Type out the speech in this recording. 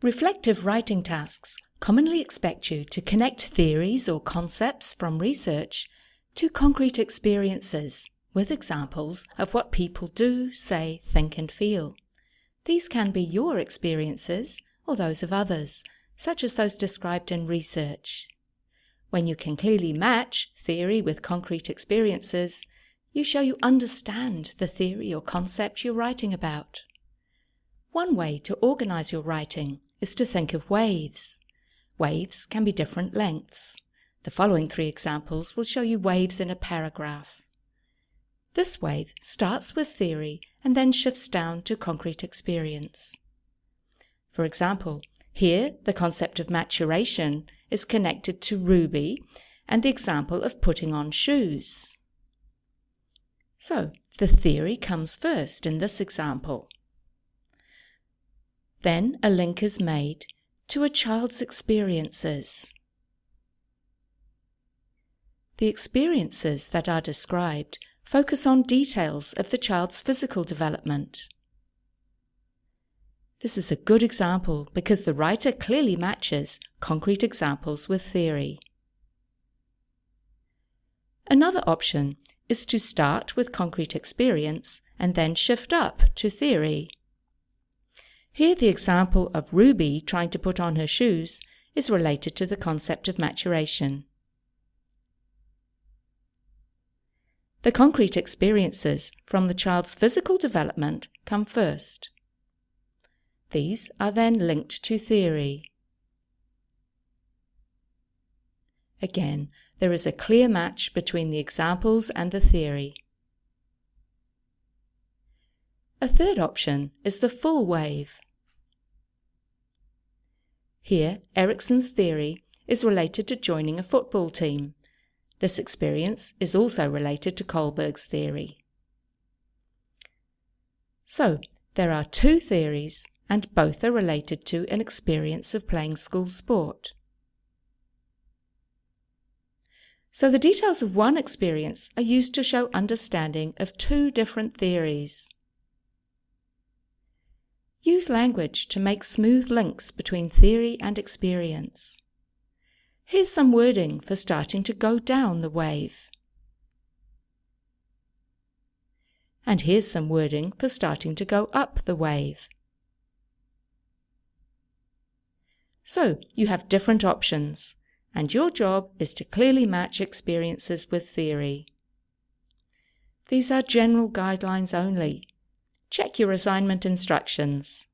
Reflective writing tasks commonly expect you to connect theories or concepts from research to concrete experiences with examples of what people do, say, think and feel. These can be your experiences or those of others, such as those described in research. When you can clearly match theory with concrete experiences, you show you understand the theory or concept you're writing about. One way to organize your writing is to think of waves. Waves can be different lengths. The following 3 examples will show you waves in a paragraph. This wave starts with theory and then shifts down to concrete experience. For example, here the concept of maturation is connected to Ruby and the example of putting on shoes. So, the theory comes first in this example. Then a link is made to a child's experiences. The experiences that are described focus on details of the child's physical development. This is a good example because the writer clearly matches concrete examples with theory. Another option is to start with concrete experience and then shift up to theory. Here the example of Ruby trying to put on her shoes is related to the concept of maturation. The concrete experiences from the child's physical development come first. These are then linked to theory. Again, there is a clear match between the examples and the theory. A third option is the full wave. Here, Erikson's theory is related to joining a football team. This experience is also related to Kohlberg's theory. So, there are 2 theories, and both are related to an experience of playing school sport. So the details of one experience are used to show understanding of 2 different theories. Use language to make smooth links between theory and experience. Here's some wording for starting to go down the wave. And here's some wording for starting to go up the wave. So, you have different options, and your job is to clearly match experiences with theory. These are general guidelines only. Check your assignment instructions.